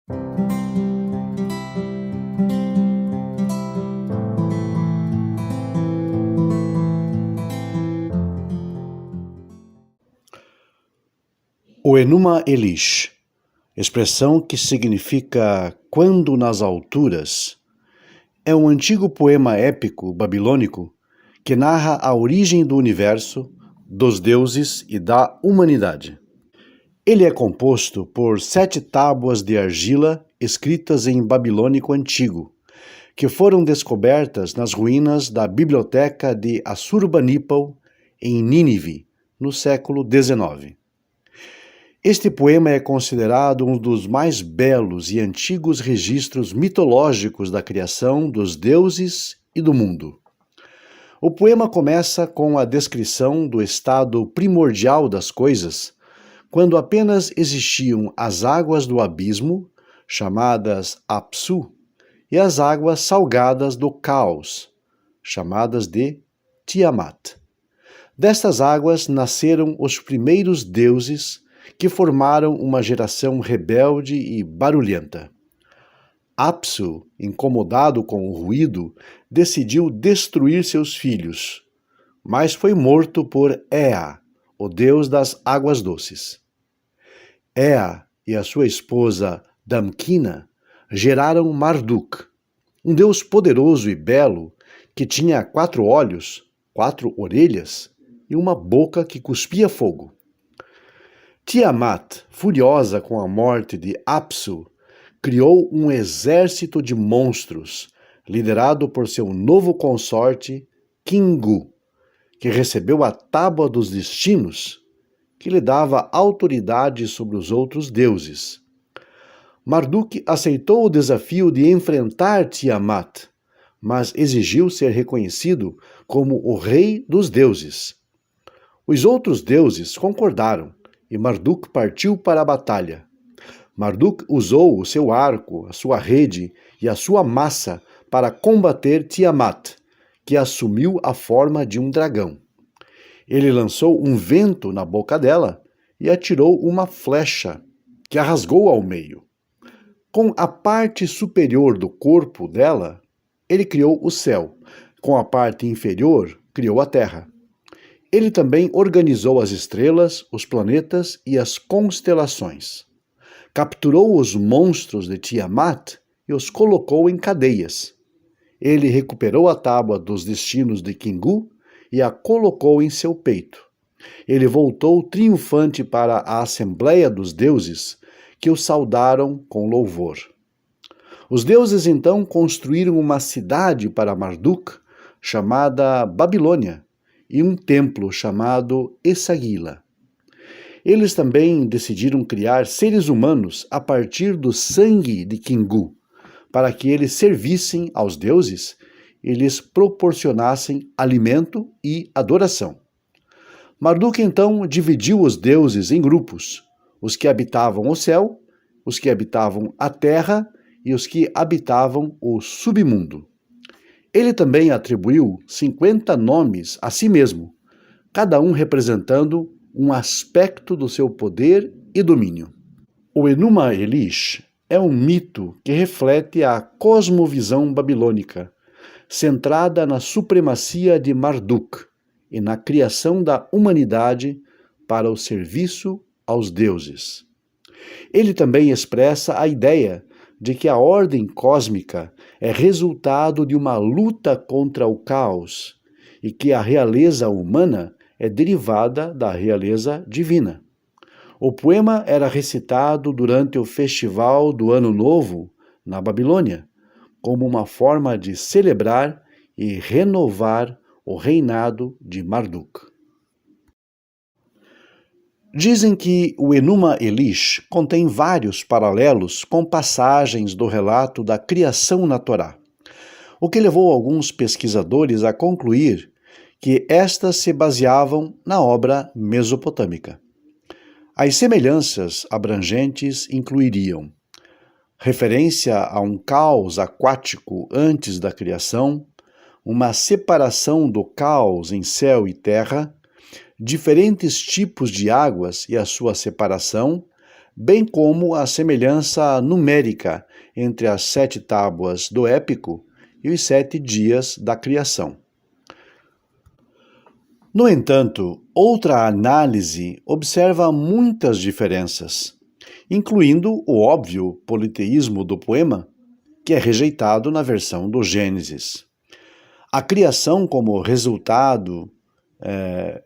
O Enuma Elish, expressão que significa quando nas alturas, é um antigo poema épico babilônico que narra a origem do universo, dos deuses e da humanidade. Ele é composto por 7 tábuas de argila escritas em babilônico antigo, que foram descobertas nas ruínas da biblioteca de Assurbanipal, em Nínive, no século XIX. Este poema é considerado um dos mais belos e antigos registros mitológicos da criação dos deuses e do mundo. O poema começa com a descrição do estado primordial das coisas, quando apenas existiam as águas do abismo, chamadas Apsu, e as águas salgadas do caos, chamadas de Tiamat. Destas águas nasceram os primeiros deuses, que formaram uma geração rebelde e barulhenta. Apsu, incomodado com o ruído, decidiu destruir seus filhos, mas foi morto por Ea, o deus das águas doces. Ea e a sua esposa Damkina geraram Marduk, um deus poderoso e belo que tinha 4 olhos, 4 orelhas e uma boca que cuspia fogo. Tiamat, furiosa com a morte de Apsu, criou um exército de monstros, liderado por seu novo consorte, Kingu, que recebeu a Tábua dos Destinos, que lhe dava autoridade sobre os outros deuses. Marduk aceitou o desafio de enfrentar Tiamat, mas exigiu ser reconhecido como o rei dos deuses. Os outros deuses concordaram, e Marduk partiu para a batalha. Marduk usou o seu arco, a sua rede e a sua massa para combater Tiamat, que assumiu a forma de um dragão. Ele lançou um vento na boca dela e atirou uma flecha, que a rasgou ao meio. Com a parte superior do corpo dela, ele criou o céu. Com a parte inferior, criou a terra. Ele também organizou as estrelas, os planetas e as constelações. Capturou os monstros de Tiamat e os colocou em cadeias. Ele recuperou a Tábua dos Destinos de Kingu e a colocou em seu peito. Ele voltou triunfante para a Assembleia dos Deuses, que o saudaram com louvor. Os deuses então construíram uma cidade para Marduk, chamada Babilônia, e um templo chamado Esagila. Eles também decidiram criar seres humanos a partir do sangue de Kingu, para que eles servissem aos deuses e lhes proporcionassem alimento e adoração. Marduk então dividiu os deuses em grupos, os que habitavam o céu, os que habitavam a terra e os que habitavam o submundo. Ele também atribuiu 50 nomes a si mesmo, cada um representando um aspecto do seu poder e domínio. O Enuma Elish é um mito que reflete a cosmovisão babilônica, centrada na supremacia de Marduk e na criação da humanidade para o serviço aos deuses. Ele também expressa a ideia de que a ordem cósmica é resultado de uma luta contra o caos e que a realeza humana é derivada da realeza divina. O poema era recitado durante o festival do Ano Novo na Babilônia, como uma forma de celebrar e renovar o reinado de Marduk. Dizem que o Enuma Elish contém vários paralelos com passagens do relato da criação na Torá, o que levou alguns pesquisadores a concluir que estas se baseavam na obra mesopotâmica. As semelhanças abrangentes incluiriam referência a um caos aquático antes da criação, uma separação do caos em céu e terra, diferentes tipos de águas e a sua separação, bem como a semelhança numérica entre as 7 tábuas do épico e os 7 dias da criação. No entanto, outra análise observa muitas diferenças, incluindo o óbvio politeísmo do poema, que é rejeitado na versão do Gênesis. A criação como resultado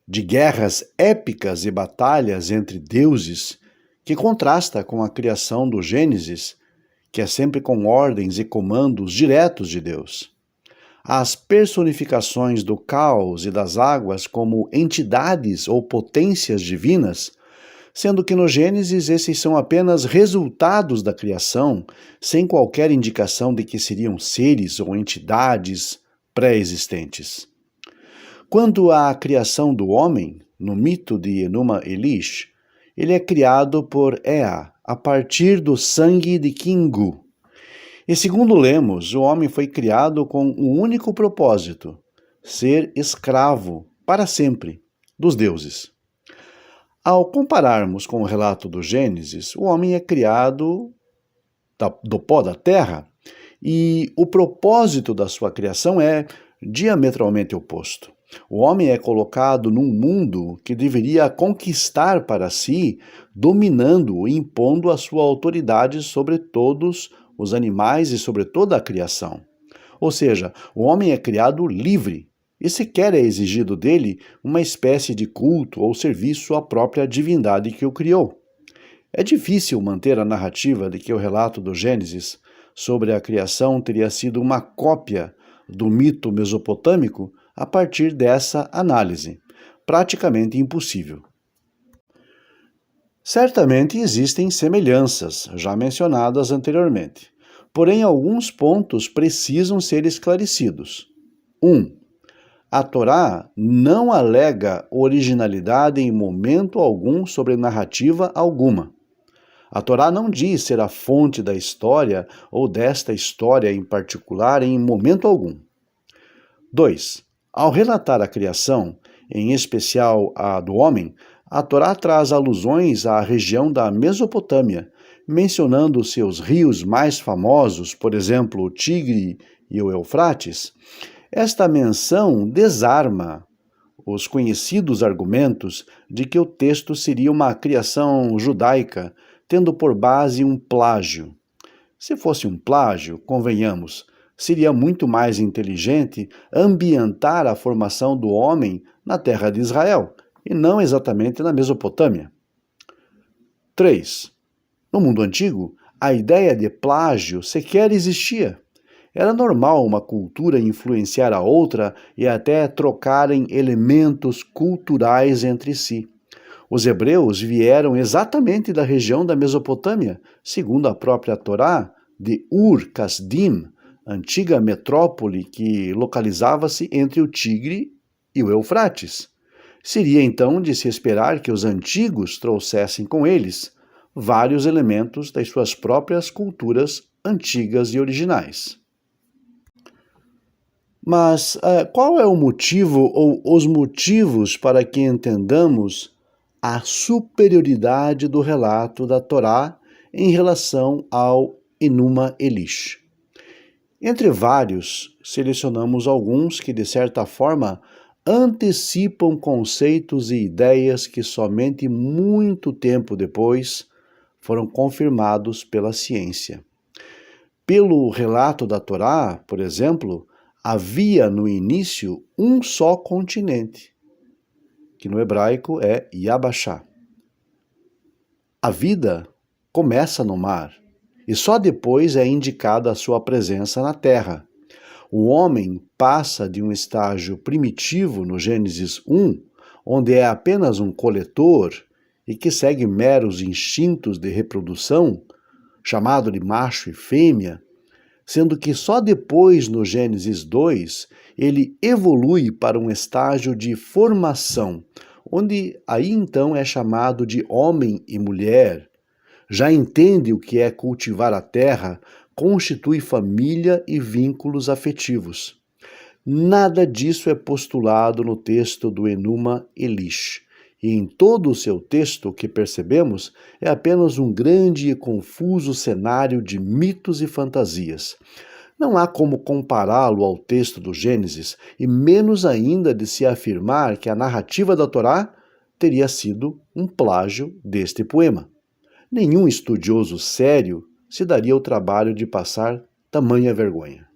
de guerras épicas e batalhas entre deuses, que contrasta com a criação do Gênesis, que é sempre com ordens e comandos diretos de Deus. As personificações do caos e das águas como entidades ou potências divinas, sendo que no Gênesis esses são apenas resultados da criação, sem qualquer indicação de que seriam seres ou entidades pré-existentes. Quanto à criação do homem, no mito de Enuma Elish, ele é criado por Ea, a partir do sangue de Kingu. E segundo lemos, o homem foi criado com um único propósito: ser escravo, para sempre, dos deuses. Ao compararmos com o relato do Gênesis, o homem é criado do pó da terra e o propósito da sua criação é diametralmente oposto. O homem é colocado num mundo que deveria conquistar para si, dominando e impondo a sua autoridade sobre todos os animais e sobre toda a criação. Ou seja, o homem é criado livre e sequer é exigido dele uma espécie de culto ou serviço à própria divindade que o criou. É difícil manter a narrativa de que o relato do Gênesis sobre a criação teria sido uma cópia do mito mesopotâmico a partir dessa análise. Praticamente impossível. Certamente existem semelhanças, já mencionadas anteriormente. Porém, alguns pontos precisam ser esclarecidos. 1. A Torá não alega originalidade em momento algum sobre narrativa alguma. A Torá não diz ser a fonte da história ou desta história em particular em momento algum. 2. Ao relatar a criação, em especial a do homem, a Torá traz alusões à região da Mesopotâmia, mencionando seus rios mais famosos, por exemplo, o Tigre e o Eufrates. Esta menção desarma os conhecidos argumentos de que o texto seria uma criação judaica, tendo por base um plágio. Se fosse um plágio, convenhamos, seria muito mais inteligente ambientar a formação do homem na terra de Israel, e não exatamente na Mesopotâmia. 3. No mundo antigo, a ideia de plágio sequer existia. Era normal uma cultura influenciar a outra e até trocarem elementos culturais entre si. Os hebreus vieram exatamente da região da Mesopotâmia, segundo a própria Torá, de Ur-Kasdim, antiga metrópole que localizava-se entre o Tigre e o Eufrates. Seria então de se esperar que os antigos trouxessem com eles vários elementos das suas próprias culturas antigas e originais. Mas qual é o motivo ou os motivos para que entendamos a superioridade do relato da Torá em relação ao Enuma Elish? Entre vários, selecionamos alguns que, de certa forma, antecipam conceitos e ideias que somente muito tempo depois foram confirmados pela ciência. Pelo relato da Torá, por exemplo, havia no início um só continente, que no hebraico é Yabashá. A vida começa no mar e só depois é indicada a sua presença na terra. O homem passa de um estágio primitivo no Gênesis 1, onde é apenas um coletor e que segue meros instintos de reprodução, chamado de macho e fêmea, sendo que só depois, no Gênesis 2, ele evolui para um estágio de formação, onde aí então é chamado de homem e mulher, já entende o que é cultivar a terra, constitui família e vínculos afetivos. Nada disso é postulado no texto do Enuma Elish, e em todo o seu texto o que percebemos é apenas um grande e confuso cenário de mitos e fantasias. Não há como compará-lo ao texto do Gênesis, e menos ainda de se afirmar que a narrativa da Torá teria sido um plágio deste poema. Nenhum estudioso sério se daria o trabalho de passar tamanha vergonha.